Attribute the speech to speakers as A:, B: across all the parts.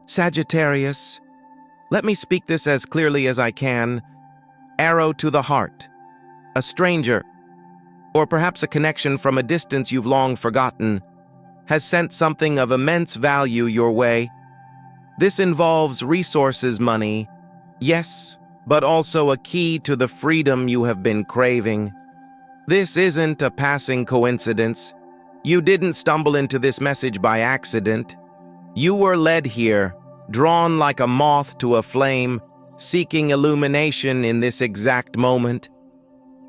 A: Sagittarius, let me speak this as clearly as I can. Arrow to the heart. A stranger, or perhaps a connection from a distance you've long forgotten, has sent something of immense value your way. This involves resources, money, yes, but also a key to the freedom you have been craving. This isn't a passing coincidence. You didn't stumble into this message by accident. You were led here, drawn like a moth to a flame, seeking illumination in this exact moment.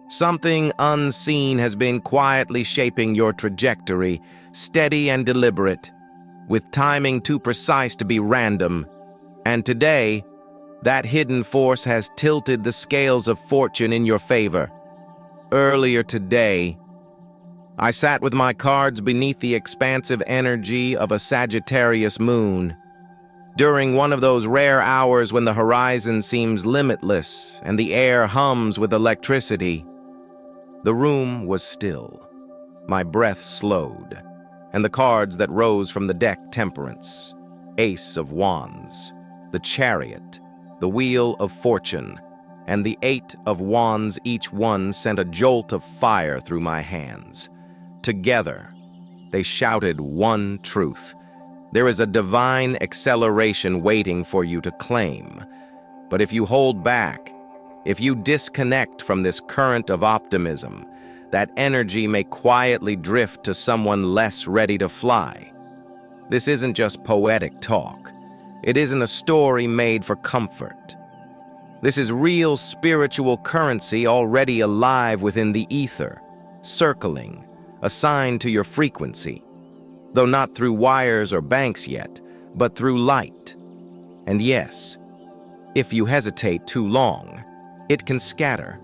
A: Something unseen has been quietly shaping your trajectory, steady and deliberate, with timing too precise to be random. And today, that hidden force has tilted the scales of fortune in your favor. Earlier today, I sat with my cards beneath the expansive energy of a Sagittarius moon. During one of those rare hours when the horizon seems limitless and the air hums with electricity, the room was still. My breath slowed, and the cards that rose from the deck: Temperance, Ace of Wands, the Chariot, the Wheel of Fortune, and the Eight of Wands, each one sent a jolt of fire through my hands. Together, they shouted one truth. There is a divine acceleration waiting for you to claim. But if you hold back, if you disconnect from this current of optimism, that energy may quietly drift to someone less ready to fly. This isn't just poetic talk. It isn't a story made for comfort. This is real spiritual currency already alive within the ether, circling, assigned to your frequency, though not through wires or banks yet, but through light. And yes, if you hesitate too long, it can scatter.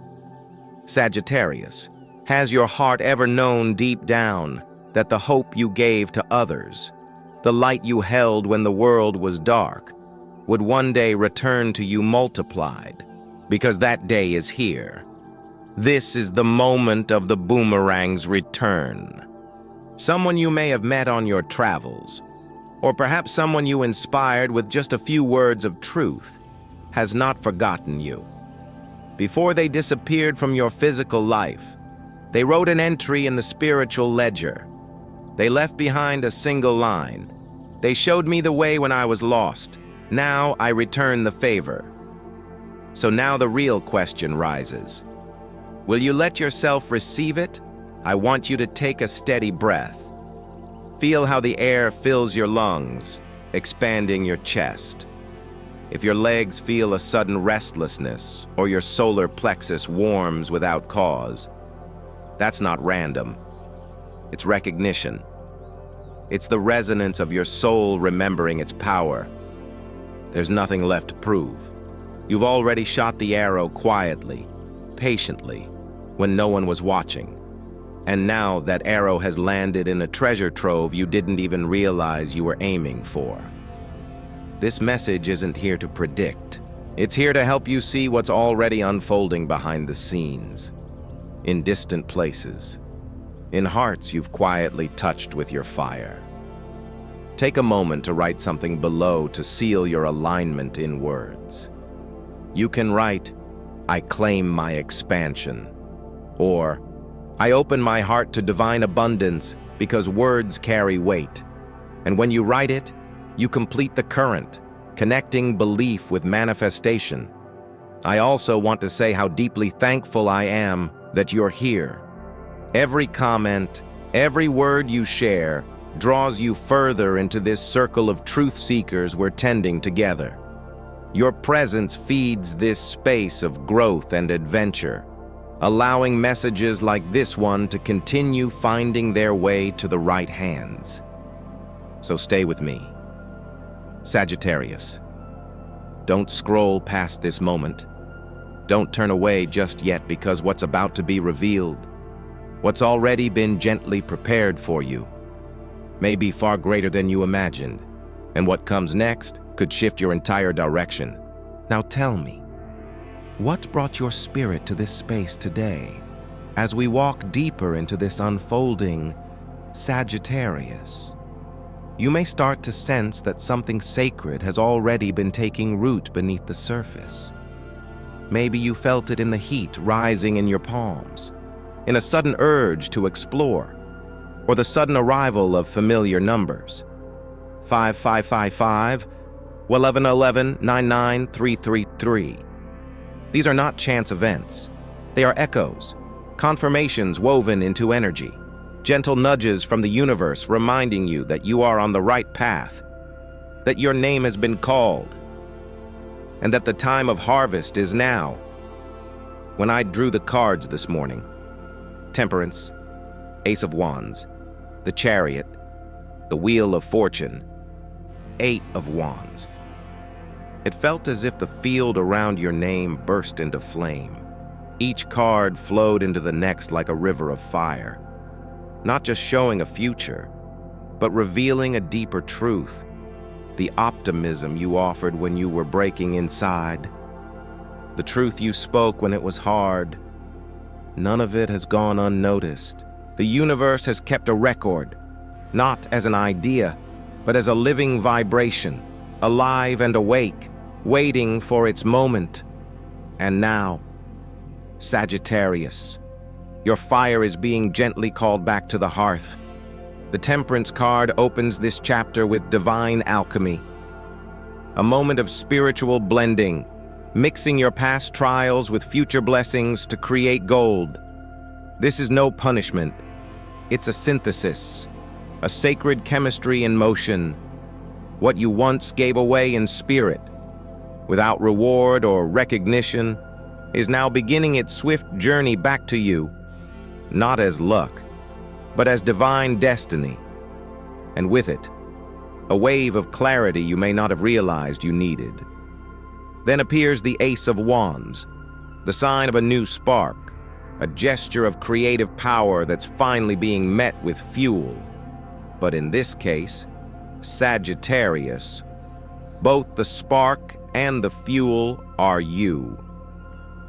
A: Sagittarius, has your heart ever known deep down that the hope you gave to others, the light you held when the world was dark, would one day return to you multiplied? Because that day is here. This is the moment of the boomerang's return. Someone you may have met on your travels, or perhaps someone you inspired with just a few words of truth, has not forgotten you. Before they disappeared from your physical life, they wrote an entry in the spiritual ledger. They left behind a single line. They showed me the way when I was lost. Now I return the favor. So now the real question rises. Will you let yourself receive it? I want you to take a steady breath. Feel how the air fills your lungs, expanding your chest. If your legs feel a sudden restlessness or your solar plexus warms without cause, that's not random. It's recognition. It's the resonance of your soul remembering its power. There's nothing left to prove. You've already shot the arrow quietly, patiently, when no one was watching. And now that arrow has landed in a treasure trove you didn't even realize you were aiming for. This message isn't here to predict. It's here to help you see what's already unfolding behind the scenes, in distant places, in hearts you've quietly touched with your fire. Take a moment to write something below to seal your alignment in words. You can write, "I claim my expansion," or "I open my heart to divine abundance," because words carry weight. And when you write it, you complete the current, connecting belief with manifestation. I also want to say how deeply thankful I am that you're here. Every comment, every word you share, draws you further into this circle of truth seekers we're tending together. Your presence feeds this space of growth and adventure, allowing messages like this one to continue finding their way to the right hands. So stay with me. Sagittarius, don't scroll past this moment. Don't turn away just yet, because what's about to be revealed, what's already been gently prepared for you, may be far greater than you imagined, and what comes next could shift your entire direction. Now tell me, what brought your spirit to this space today, as we walk deeper into this unfolding Sagittarius? you may start to sense that something sacred has already been taking root beneath the surface. Maybe you felt it in the heat rising in your palms, in a sudden urge to explore, or the sudden arrival of familiar numbers. 5555, 1111, 99333. These are not chance events. They are echoes, confirmations woven into energy, gentle nudges from the universe reminding you that you are on the right path, that your name has been called, and that the time of harvest is now. When I drew the cards this morning, Temperance, Ace of Wands, the Chariot, the Wheel of Fortune, 8 of Wands. It felt as if the field around your name burst into flame. Each card flowed into the next like a river of fire, not just showing a future, but revealing a deeper truth, the optimism you offered when you were breaking inside, the truth you spoke when it was hard. None of it has gone unnoticed. The universe has kept a record, not as an idea, but as a living vibration, alive and awake, waiting for its moment. And now, Sagittarius, your fire is being gently called back to the hearth. The Temperance card opens this chapter with divine alchemy, a moment of spiritual blending, mixing your past trials with future blessings to create gold. This is no punishment. It's a synthesis, a sacred chemistry in motion. What you once gave away in spirit, without reward or recognition, is now beginning its swift journey back to you, not as luck, but as divine destiny. And with it, a wave of clarity you may not have realized you needed. Then appears the Ace of Wands, the sign of a new spark, a gesture of creative power that's finally being met with fuel. But in this case, Sagittarius, both the spark and the fuel are you.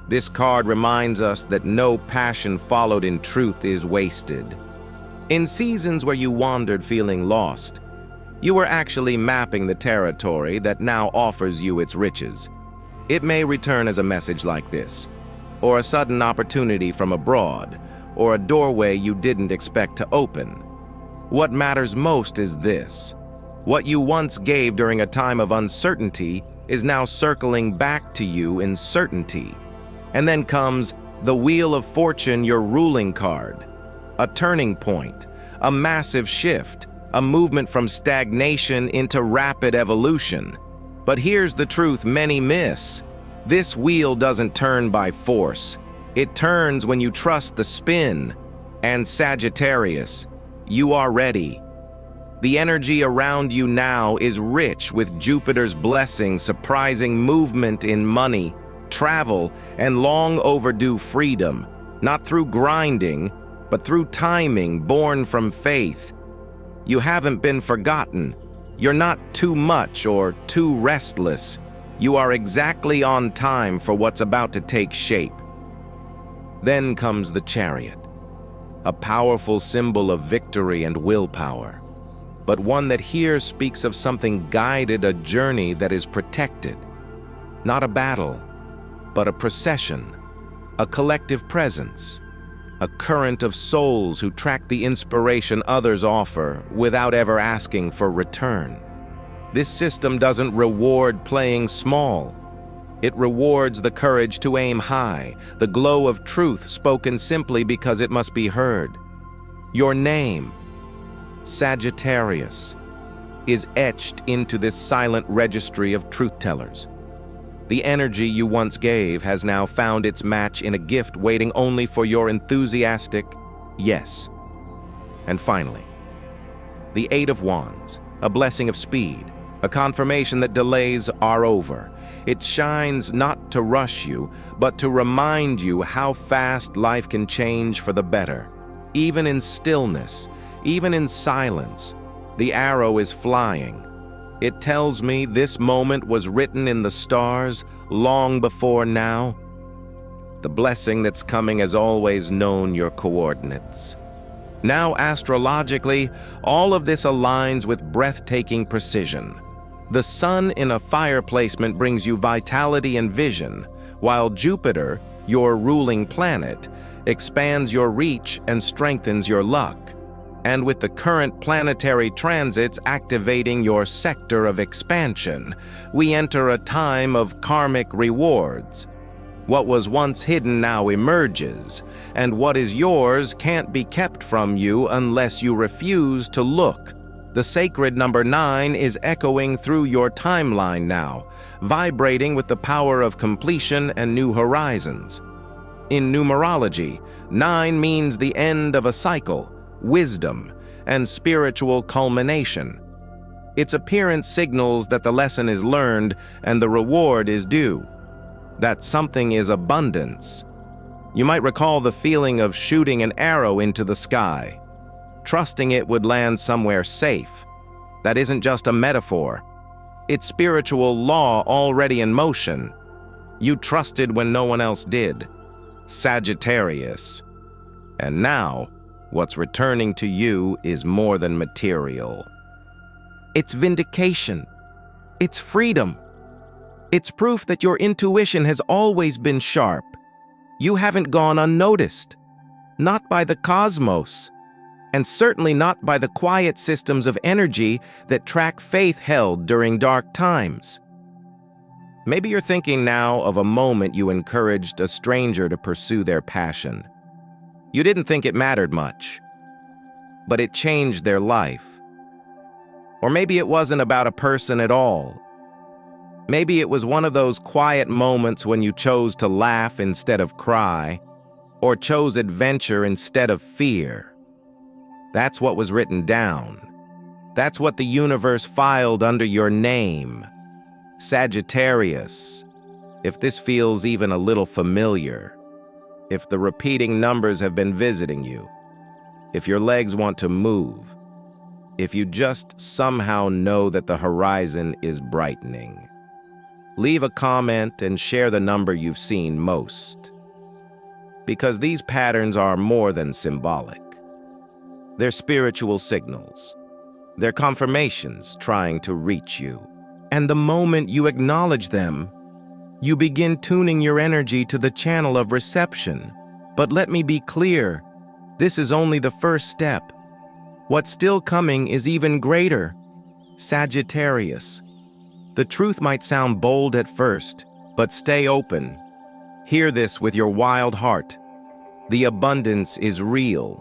A: This card reminds us that no passion followed in truth is wasted. In seasons where you wandered feeling lost, you were actually mapping the territory that now offers you its riches. It may return as a message like this, or a sudden opportunity from abroad, or a doorway you didn't expect to open. What matters most is this: what you once gave during a time of uncertainty is now circling back to you in certainty. And then comes the Wheel of Fortune, your ruling card. A turning point, a massive shift, a movement from stagnation into rapid evolution. But here's the truth many miss. This wheel doesn't turn by force. It turns when you trust the spin. And Sagittarius, you are ready. The energy around you now is rich with Jupiter's blessing, surprising movement in money, travel, and long overdue freedom, not through grinding, but through timing born from faith. You haven't been forgotten. You're not too much or too restless. You are exactly on time for what's about to take shape. Then comes the Chariot, a powerful symbol of victory and willpower, but one that here speaks of something guided, a journey that is protected. Not a battle, but a procession, a collective presence, a current of souls who track the inspiration others offer without ever asking for return. This system doesn't reward playing small. It rewards the courage to aim high, the glow of truth spoken simply because it must be heard. Your name, Sagittarius, is etched into this silent registry of truth-tellers. The energy you once gave has now found its match in a gift waiting only for your enthusiastic yes. And finally, the Eight of Wands, a blessing of speed, a confirmation that delays are over. It shines not to rush you, but to remind you how fast life can change for the better. Even in stillness, even in silence, the arrow is flying. It tells me this moment was written in the stars long before now. The blessing that's coming has always known your coordinates. Now, astrologically, all of this aligns with breathtaking precision. The sun in a fire placement brings you vitality and vision, while Jupiter, your ruling planet, expands your reach and strengthens your luck. And with the current planetary transits activating your sector of expansion, we enter a time of karmic rewards. What was once hidden now emerges, and what is yours can't be kept from you unless you refuse to look. The sacred number 9 is echoing through your timeline now, vibrating with the power of completion and new horizons. In numerology, 9 means the end of a cycle, wisdom, and spiritual culmination. Its appearance signals that the lesson is learned and the reward is due. That something is abundance. You might recall the feeling of shooting an arrow into the sky, trusting it would land somewhere safe. That isn't just a metaphor. It's spiritual law already in motion. You trusted when no one else did. Sagittarius. And now, what's returning to you is more than material. It's vindication. It's freedom. It's proof that your intuition has always been sharp. You haven't gone unnoticed. Not by the cosmos, and certainly not by the quiet systems of energy that track faith held during dark times. Maybe you're thinking now of a moment you encouraged a stranger to pursue their passion. You didn't think it mattered much, but it changed their life. Or maybe it wasn't about a person at all. Maybe it was one of those quiet moments when you chose to laugh instead of cry, or chose adventure instead of fear. That's what was written down. That's what the universe filed under your name. Sagittarius. If this feels even a little familiar, if the repeating numbers have been visiting you, if your legs want to move, if you just somehow know that the horizon is brightening, leave a comment and share the number you've seen most. Because these patterns are more than symbolic. They're spiritual signals. They're confirmations trying to reach you. And the moment you acknowledge them, you begin tuning your energy to the channel of reception. But let me be clear, this is only the first step. What's still coming is even greater. Sagittarius. The truth might sound bold at first, but stay open. Hear this with your wild heart. The abundance is real.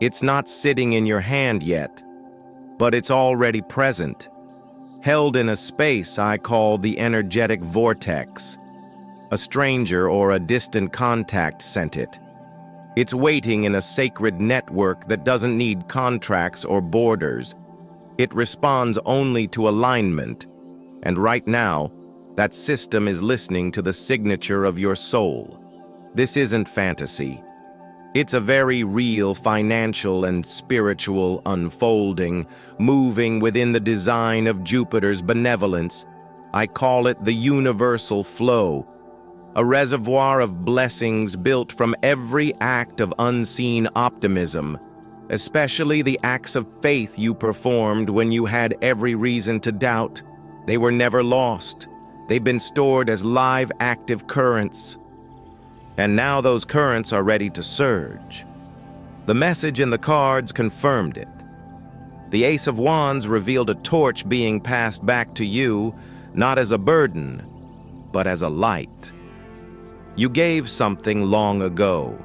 A: It's not sitting in your hand yet, but it's already present, held in a space I call the energetic vortex. A stranger or a distant contact sent it. It's waiting in a sacred network that doesn't need contracts or borders. It responds only to alignment. And right now, that system is listening to the signature of your soul. This isn't fantasy. It's a very real financial and spiritual unfolding, moving within the design of Jupiter's benevolence. I call it the universal flow, a reservoir of blessings built from every act of unseen optimism, especially the acts of faith you performed when you had every reason to doubt. They were never lost. They've been stored as live, active currents. And now those currents are ready to surge. The message in the cards confirmed it. The Ace of Wands revealed a torch being passed back to you, not as a burden, but as a light. You gave something long ago.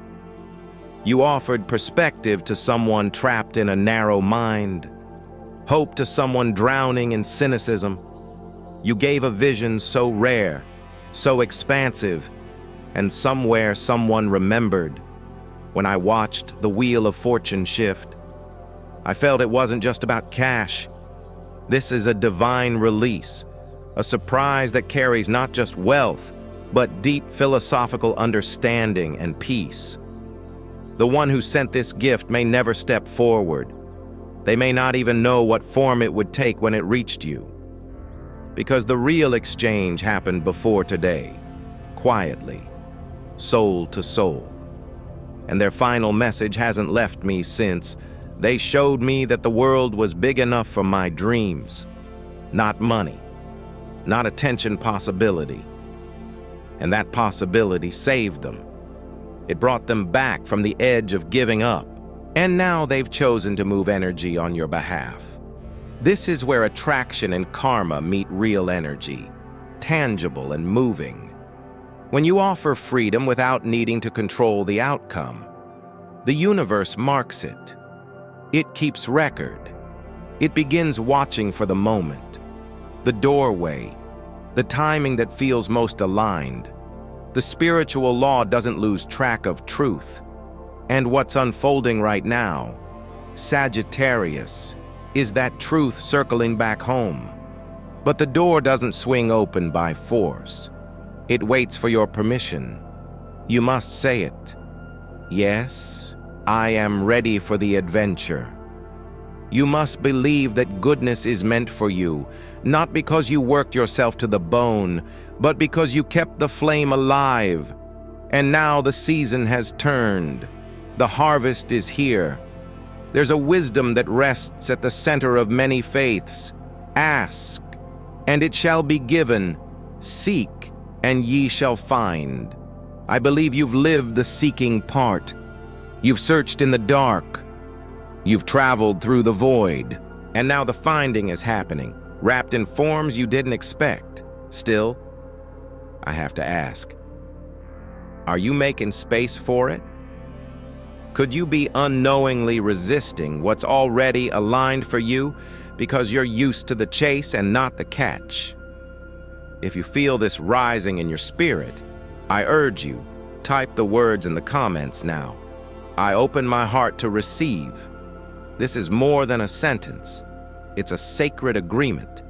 A: You offered perspective to someone trapped in a narrow mind, hope to someone drowning in cynicism. You gave a vision so rare, so expansive, and somewhere someone remembered. When I watched the wheel of fortune shift, I felt it wasn't just about cash. This is a divine release, a surprise that carries not just wealth, but deep philosophical understanding and peace. The one who sent this gift may never step forward. They may not even know what form it would take when it reached you. Because the real exchange happened before today, quietly, soul to soul. and their final message hasn't left me since. They showed me that the world was big enough for my dreams, not money, not attention possibility. And that possibility saved them. It brought them back from the edge of giving up, and now they've chosen to move energy on your behalf. This is where attraction and karma meet real energy, tangible and moving. When you offer freedom without needing to control the outcome, the universe marks it. It keeps record. It begins watching for the moment, the doorway, the timing that feels most aligned. The spiritual law doesn't lose track of truth. And what's unfolding right now, Sagittarius, is that truth circling back home. But the door doesn't swing open by force. It waits for your permission. You must say it. Yes, I am ready for the adventure. You must believe that goodness is meant for you, not because you worked yourself to the bone, but because you kept the flame alive. And now the season has turned. The harvest is here. There's a wisdom that rests at the center of many faiths. Ask, and it shall be given. Seek, and ye shall find. I believe you've lived the seeking part. You've searched in the dark. You've traveled through the void. And now the finding is happening, wrapped in forms you didn't expect. Still, I have to ask, are you making space for it? Could you be unknowingly resisting what's already aligned for you because you're used to the chase and not the catch? If you feel this rising in your spirit, I urge you, type the words in the comments now. I open my heart to receive. This is more than a sentence. It's a sacred agreement.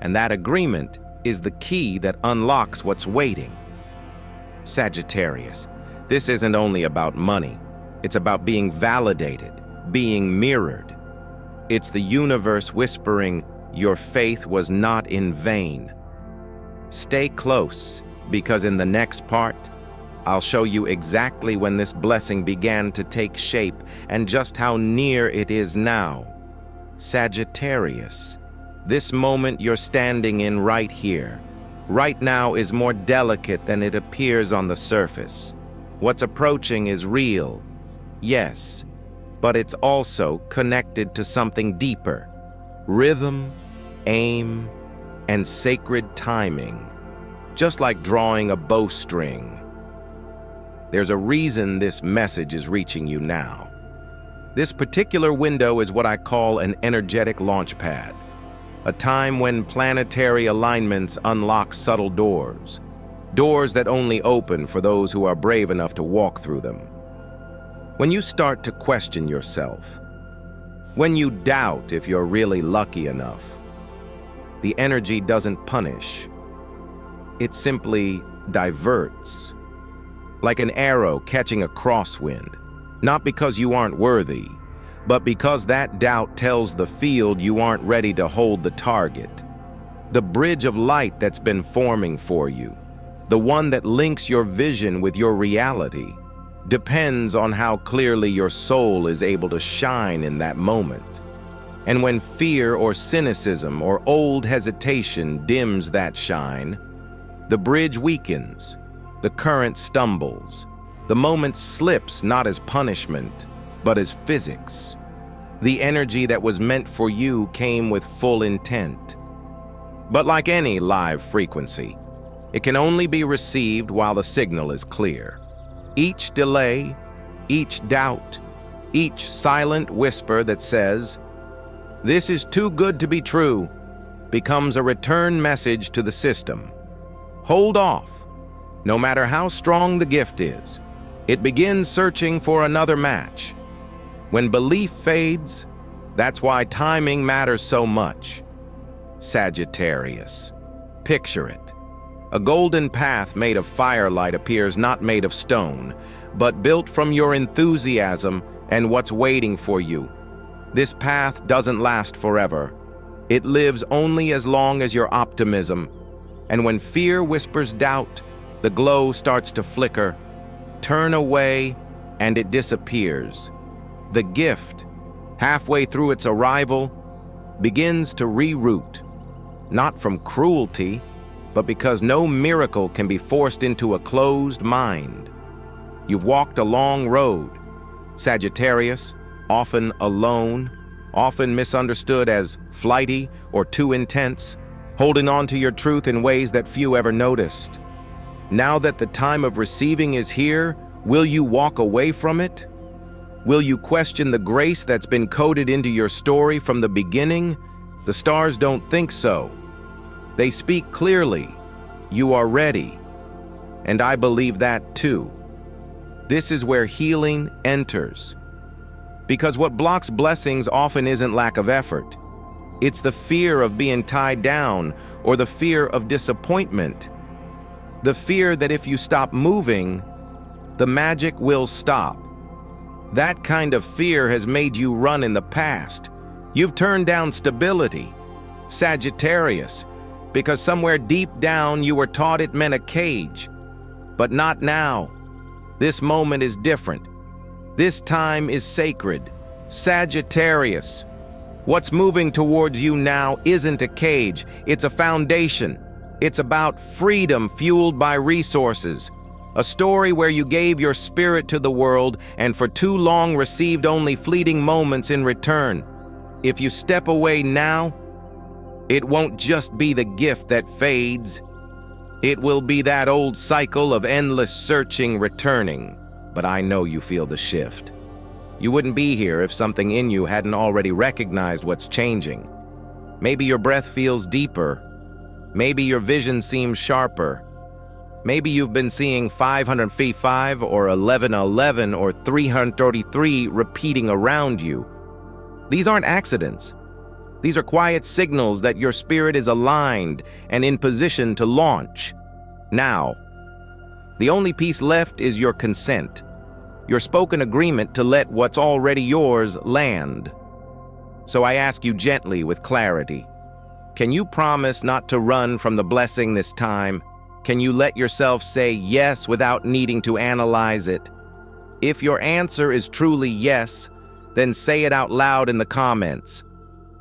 A: And that agreement is the key that unlocks what's waiting. Sagittarius, this isn't only about money. It's about being validated, being mirrored. It's the universe whispering, your faith was not in vain. Stay close, because in the next part, I'll show you exactly when this blessing began to take shape and just how near it is now. Sagittarius, this moment you're standing in right here, right now is more delicate than it appears on the surface. What's approaching is real, yes, but it's also connected to something deeper. Rhythm, aim, and sacred timing, just like drawing a bowstring. There's a reason this message is reaching you now. This particular window is what I call an energetic launch pad, a time when planetary alignments unlock subtle doors, doors that only open for those who are brave enough to walk through them. When you start to question yourself, when you doubt if you're really lucky enough, the energy doesn't punish. It simply diverts, like an arrow catching a crosswind, not because you aren't worthy, but because that doubt tells the field you aren't ready to hold the target. The bridge of light that's been forming for you, the one that links your vision with your reality, depends on how clearly your soul is able to shine in that moment. And when fear or cynicism or old hesitation dims that shine, the bridge weakens, the current stumbles, the moment slips not as punishment, but as physics. The energy that was meant for you came with full intent. But like any live frequency, it can only be received while the signal is clear. Each delay, each doubt, each silent whisper that says, "This is too good to be true," becomes a return message to the system. Hold off. No matter how strong the gift is, it begins searching for another match. When belief fades, that's why timing matters so much. Sagittarius. Picture it. A golden path made of firelight appears not made of stone, but built from your enthusiasm and what's waiting for you. This path doesn't last forever. It lives only as long as your optimism. And when fear whispers doubt, the glow starts to flicker. Turn away and it disappears. The gift, halfway through its arrival, begins to reroute, not from cruelty, but because no miracle can be forced into a closed mind. You've walked a long road, Sagittarius, often alone, often misunderstood as flighty or too intense, holding on to your truth in ways that few ever noticed. Now that the time of receiving is here, will you walk away from it? Will you question the grace that's been coded into your story from the beginning? The stars don't think so. They speak clearly. You are ready. And I believe that too. This is where healing enters. Because what blocks blessings often isn't lack of effort. It's the fear of being tied down or the fear of disappointment. The fear that if you stop moving, the magic will stop. That kind of fear has made you run in the past. You've turned down stability, Sagittarius, because somewhere deep down you were taught it meant a cage. But not now. This moment is different. This time is sacred. Sagittarius, what's moving towards you now isn't a cage, it's a foundation. It's about freedom fueled by resources. A story where you gave your spirit to the world and for too long received only fleeting moments in return. If you step away now, it won't just be the gift that fades. It will be that old cycle of endless searching returning. But I know you feel the shift. You wouldn't be here if something in you hadn't already recognized what's changing. Maybe your breath feels deeper. Maybe your vision seems sharper. Maybe you've been seeing 555 or 1111 or 333 repeating around you. These aren't accidents. These are quiet signals that your spirit is aligned and in position to launch. Now, the only piece left is your consent, your spoken agreement to let what's already yours land. So I ask you gently with clarity, can you promise not to run from the blessing this time? Can you let yourself say yes without needing to analyze it? If your answer is truly yes, then say it out loud in the comments.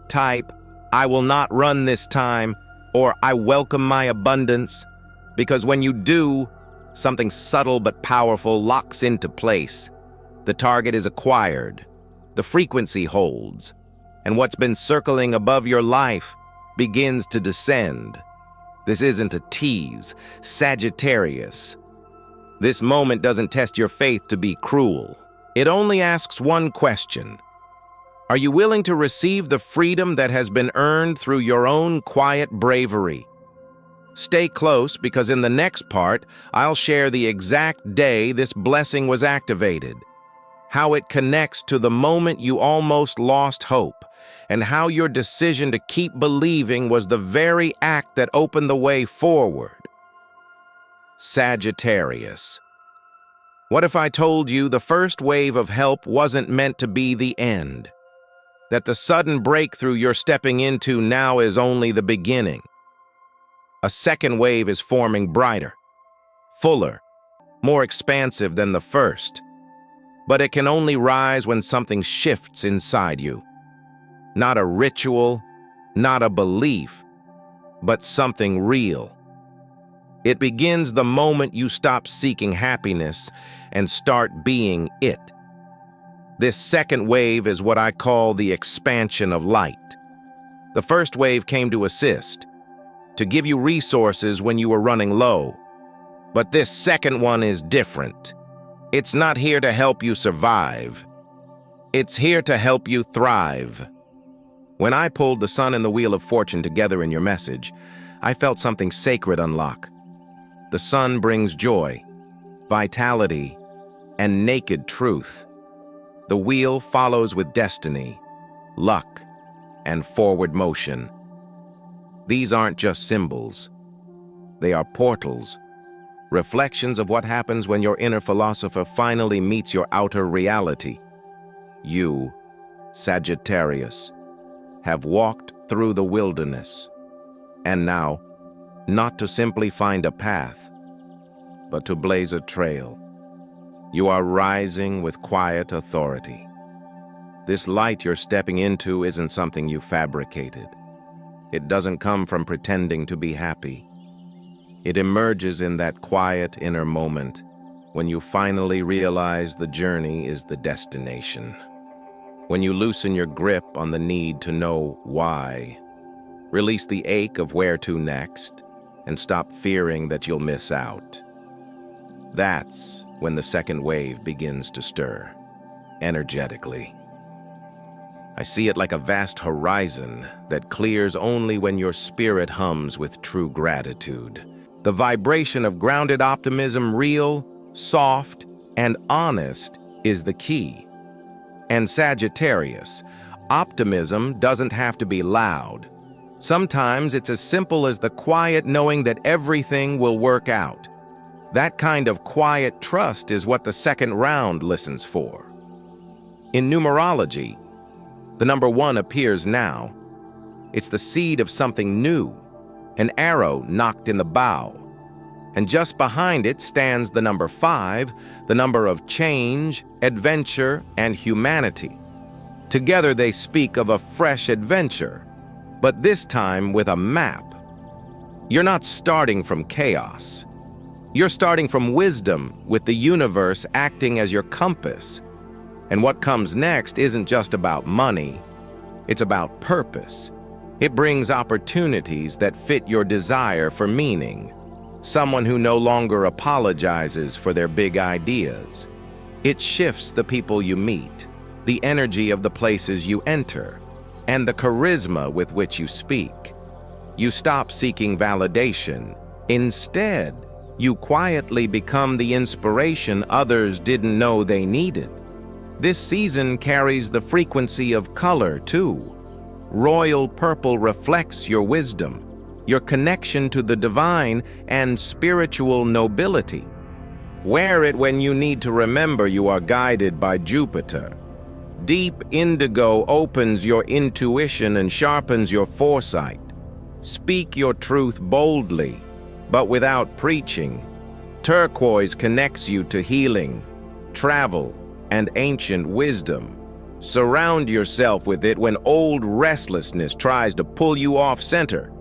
A: Type, I will not run this time, or I welcome my abundance. Because when you do, something subtle but powerful locks into place. The target is acquired, the frequency holds, and what's been circling above your life begins to descend. This isn't a tease, Sagittarius. This moment doesn't test your faith to be cruel. It only asks one question. Are you willing to receive the freedom that has been earned through your own quiet bravery? Stay close, because in the next part, I'll share the exact day this blessing was activated, how it connects to the moment you almost lost hope, and how your decision to keep believing was the very act that opened the way forward. Sagittarius. What if I told you the first wave of help wasn't meant to be the end? That the sudden breakthrough you're stepping into now is only the beginning. A second wave is forming, brighter, fuller, more expansive than the first. But it can only rise when something shifts inside you. Not a ritual, not a belief, but something real. It begins the moment you stop seeking happiness and start being it. This second wave is what I call the expansion of light. The first wave came to assist, to give you resources when you were running low. But this second one is different. It's not here to help you survive. It's here to help you thrive. When I pulled the sun and the wheel of fortune together in your message, I felt something sacred unlock. The sun brings joy, vitality, and naked truth. The wheel follows with destiny, luck, and forward motion. These aren't just symbols. They are portals, reflections of what happens when your inner philosopher finally meets your outer reality. You, Sagittarius, have walked through the wilderness, and now, not to simply find a path, but to blaze a trail. You are rising with quiet authority. This light you're stepping into isn't something you fabricated. It doesn't come from pretending to be happy. It emerges in that quiet inner moment when you finally realize the journey is the destination. When you loosen your grip on the need to know why, release the ache of where to next, and stop fearing that you'll miss out. That's when the second wave begins to stir, energetically. I see it like a vast horizon that clears only when your spirit hums with true gratitude. The vibration of grounded optimism, real, soft, and honest, is the key. And Sagittarius, optimism doesn't have to be loud. Sometimes it's as simple as the quiet knowing that everything will work out. That kind of quiet trust is what the second round listens for. In numerology, the number 1 appears now. It's the seed of something new, an arrow knocked in the bow. And just behind it stands the number 5, the number of change, adventure, and humanity. Together they speak of a fresh adventure, but this time with a map. You're not starting from chaos. You're starting from wisdom, with the universe acting as your compass. And what comes next isn't just about money. It's about purpose. It brings opportunities that fit your desire for meaning. Someone who no longer apologizes for their big ideas. It shifts the people you meet, the energy of the places you enter, and the charisma with which you speak. You stop seeking validation. Instead, you quietly become the inspiration others didn't know they needed. This season carries the frequency of color, too. Royal purple reflects your wisdom, your connection to the divine, and spiritual nobility. Wear it when you need to remember you are guided by Jupiter. Deep indigo opens your intuition and sharpens your foresight. Speak your truth boldly, but without preaching. Turquoise connects you to healing, travel, and ancient wisdom. Surround yourself with it when old restlessness tries to pull you off center.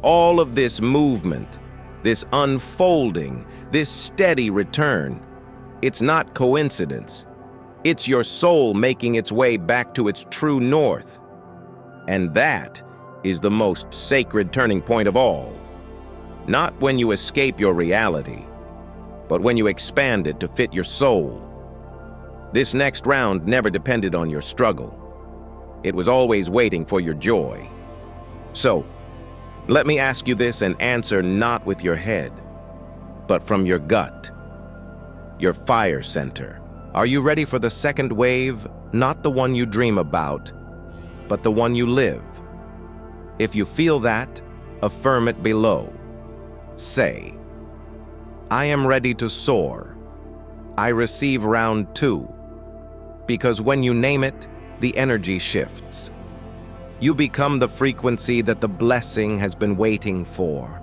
A: All of this movement, this unfolding, this steady return, it's not coincidence. It's your soul making its way back to its true north. And that is the most sacred turning point of all. Not when you escape your reality, but when you expand it to fit your soul. This next round never depended on your struggle. It was always waiting for your joy. So, let me ask you this and answer not with your head, but from your gut, your fire center. Are you ready for the second wave? Not the one you dream about, but the one you live. If you feel that, affirm it below. Say, I am ready to soar. I receive round 2. Because when you name it, the energy shifts. You become the frequency that the blessing has been waiting for.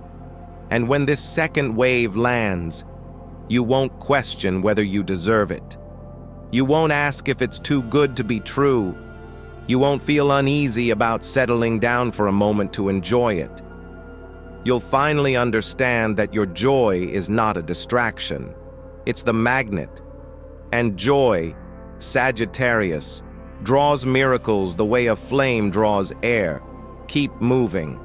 A: And when this second wave lands, you won't question whether you deserve it. You won't ask if it's too good to be true. You won't feel uneasy about settling down for a moment to enjoy it. You'll finally understand that your joy is not a distraction. It's the magnet. And joy, Sagittarius, draws miracles the way a flame draws air. Keep moving.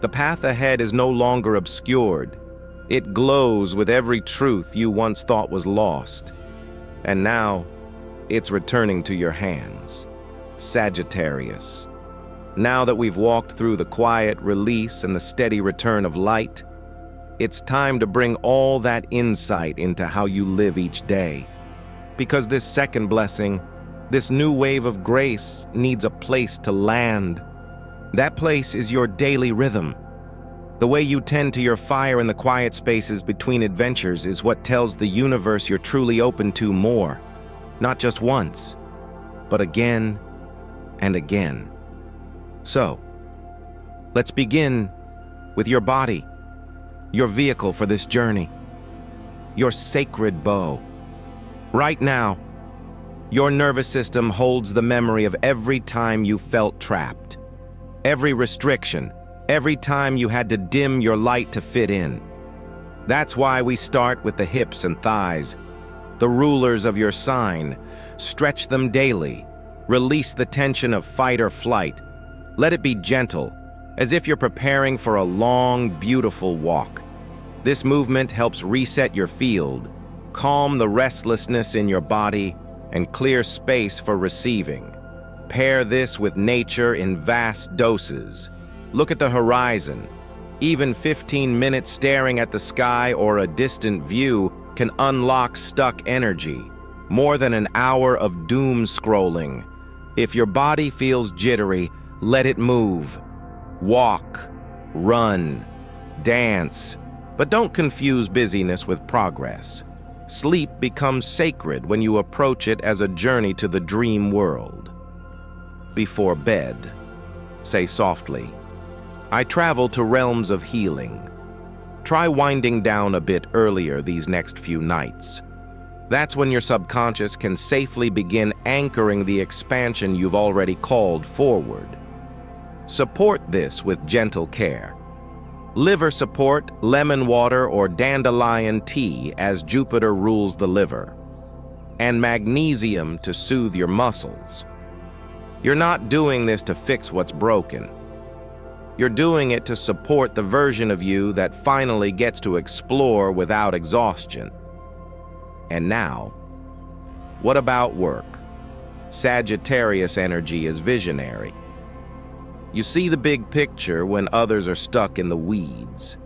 A: The path ahead is no longer obscured. It glows with every truth you once thought was lost. And now, it's returning to your hands. Sagittarius. Now that we've walked through the quiet release and the steady return of light, it's time to bring all that insight into how you live each day. Because this second blessing, this new wave of grace, needs a place to land. That place is your daily rhythm. The way you tend to your fire in the quiet spaces between adventures is what tells the universe you're truly open to more. Not just once, but again and again. So, let's begin with your body, your vehicle for this journey, your sacred bow. Right now, your nervous system holds the memory of every time you felt trapped, every restriction, every time you had to dim your light to fit in. That's why we start with the hips and thighs, the rulers of your sign. Stretch them daily. Release the tension of fight or flight. Let it be gentle, as if you're preparing for a long, beautiful walk. This movement helps reset your field, calm the restlessness in your body, and clear space for receiving. Pair this with nature in vast doses. Look at the horizon. Even 15 minutes staring at the sky or a distant view can unlock stuck energy. More than an hour of doom scrolling. If your body feels jittery, let it move. Walk, run, dance, but don't confuse busyness with progress. Sleep becomes sacred when you approach it as a journey to the dream world. Before bed, say softly, "I travel to realms of healing." Try winding down a bit earlier these next few nights. That's when your subconscious can safely begin anchoring the expansion you've already called forward. Support this with gentle care. Liver support, lemon water, or dandelion tea as Jupiter rules the liver. And magnesium to soothe your muscles. You're not doing this to fix what's broken. You're doing it to support the version of you that finally gets to explore without exhaustion. And now, what about work? Sagittarius energy is visionary. You see the big picture when others are stuck in the weeds.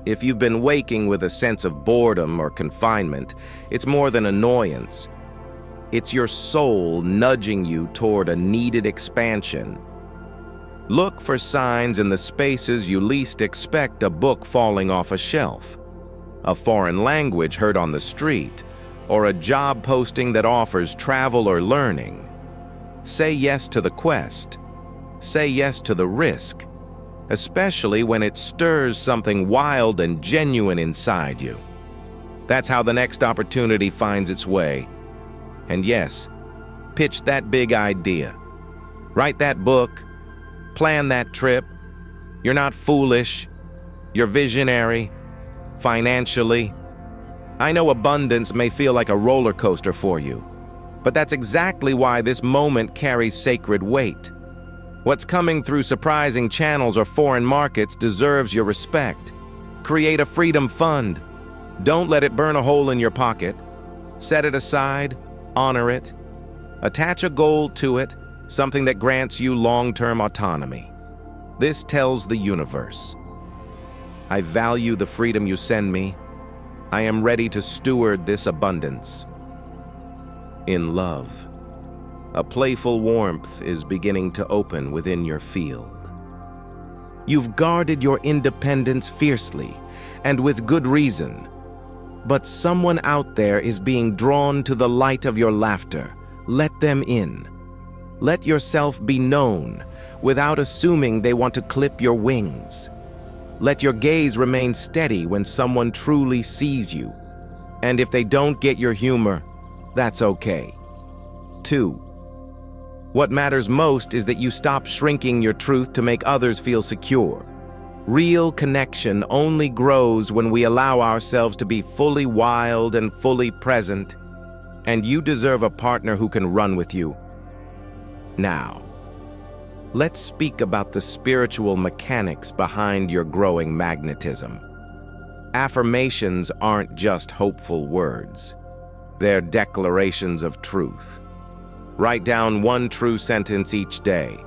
A: If you've been waking with a sense of boredom or confinement, it's more than annoyance. It's your soul nudging you toward a needed expansion. Look for signs in the spaces you least expect: a book falling off a shelf, a foreign language heard on the street, or a job posting that offers travel or learning. Say yes to the quest. Say yes to the risk, especially when it stirs something wild and genuine inside you. That's how the next opportunity finds its way. And yes, pitch that big idea. Write that book. Plan that trip. You're not foolish. You're visionary. Financially, I know abundance may feel like a roller coaster for you, but that's exactly why this moment carries sacred weight. What's coming through surprising channels or foreign markets deserves your respect. Create a freedom fund. Don't let it burn a hole in your pocket. Set it aside, honor it. Attach a goal to it, something that grants you long-term autonomy. This tells the universe, I value the freedom you send me. I am ready to steward this abundance. In love, a playful warmth is beginning to open within your field. You've guarded your independence fiercely, and with good reason. But someone out there is being drawn to the light of your laughter. Let them in. Let yourself be known, without assuming they want to clip your wings. Let your gaze remain steady when someone truly sees you. And if they don't get your humor, that's okay. 2. What matters most is that you stop shrinking your truth to make others feel secure. Real connection only grows when we allow ourselves to be fully wild and fully present. And you deserve a partner who can run with you. Now, let's speak about the spiritual mechanics behind your growing magnetism. Affirmations aren't just hopeful words. They're declarations of truth. Write down one true sentence each day.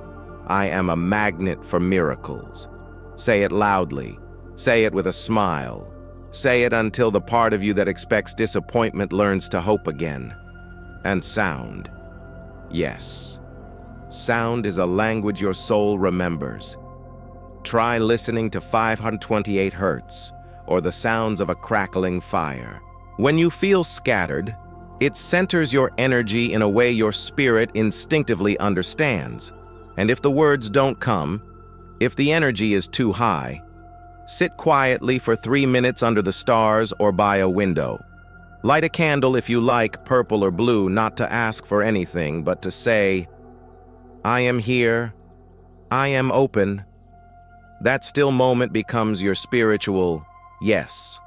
A: I am a magnet for miracles. Say it loudly. Say it with a smile. Say it until the part of you that expects disappointment learns to hope again. And sound. Yes. Sound is a language your soul remembers. Try listening to 528 hertz, or the sounds of a crackling fire. When you feel scattered, it centers your energy in a way your spirit instinctively understands. And if the words don't come, if the energy is too high, sit quietly for 3 minutes under the stars or by a window. Light a candle if you like, purple or blue, not to ask for anything, but to say, I am here, I am open. That still moment becomes your spiritual yes,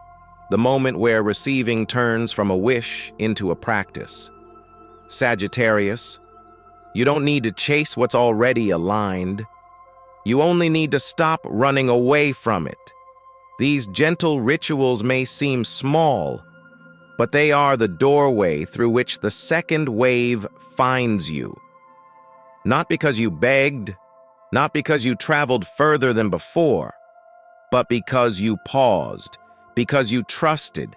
A: the moment where receiving turns from a wish into a practice. Sagittarius, you don't need to chase what's already aligned. You only need to stop running away from it. These gentle rituals may seem small, but they are the doorway through which the second wave finds you. Not because you begged, not because you traveled further than before, but because you paused, because you trusted,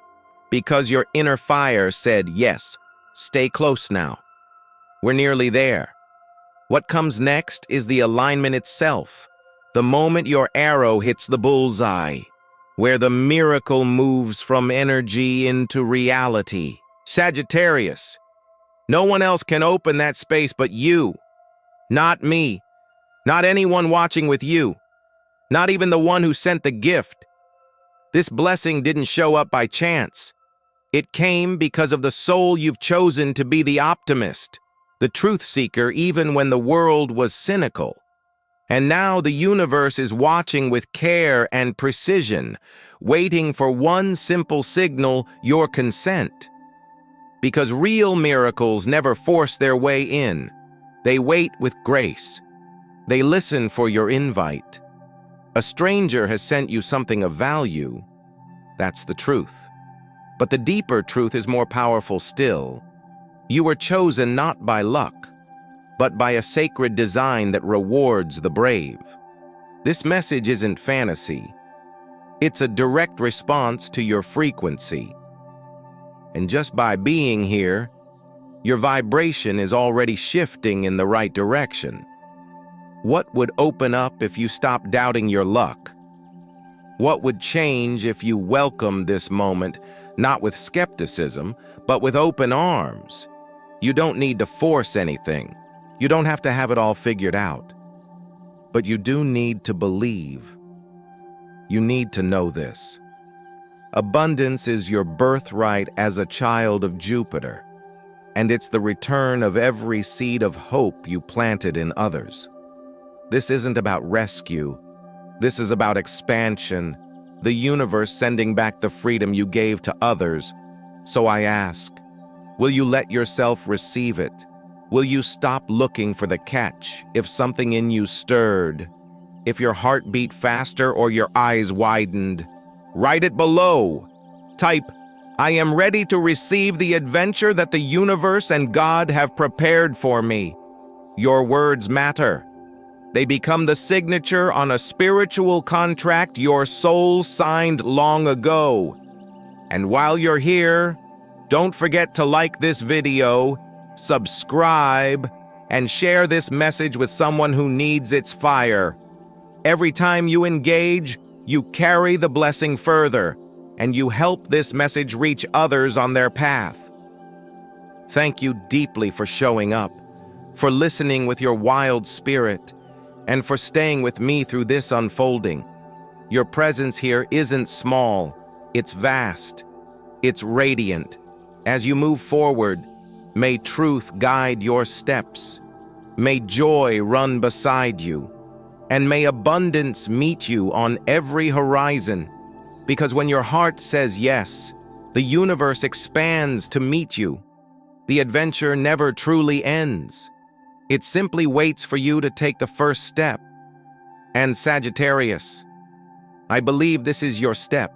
A: because your inner fire said, yes, stay close now. We're nearly there. What comes next is the alignment itself, the moment your arrow hits the bullseye, where the miracle moves from energy into reality. Sagittarius, no one else can open that space but you. Not me, not anyone watching with you, not even the one who sent the gift. This blessing didn't show up by chance. It came because of the soul you've chosen to be the optimist, the truth seeker, even when the world was cynical. And now the universe is watching with care and precision, waiting for one simple signal, your consent. Because real miracles never force their way in. They wait with grace. They listen for your invite. A stranger has sent you something of value. That's the truth. But the deeper truth is more powerful still. You were chosen not by luck, but by a sacred design that rewards the brave. This message isn't fantasy. It's a direct response to your frequency. And just by being here, your vibration is already shifting in the right direction. What would open up if you stopped doubting your luck? What would change if you welcomed this moment, not with skepticism, but with open arms? You don't need to force anything. You don't have to have it all figured out. But you do need to believe. You need to know this. Abundance is your birthright as a child of Jupiter, and it's the return of every seed of hope you planted in others. This isn't about rescue. This is about expansion, the universe sending back the freedom you gave to others. So I ask, will you let yourself receive it? Will you stop looking for the catch if something in you stirred? If your heart beat faster or your eyes widened? Write it below. Type, I am ready to receive the adventure that the universe and God have prepared for me. Your words matter. They become the signature on a spiritual contract your soul signed long ago. And while you're here, don't forget to like this video, subscribe, and share this message with someone who needs its fire. Every time you engage, you carry the blessing further, and you help this message reach others on their path. Thank you deeply for showing up, for listening with your wild spirit, and for staying with me through this unfolding. Your presence here isn't small, it's vast, it's radiant. As you move forward, may truth guide your steps, may joy run beside you, and may abundance meet you on every horizon. Because when your heart says yes, the universe expands to meet you. The adventure never truly ends. It simply waits for you to take the first step. And Sagittarius, I believe this is your step.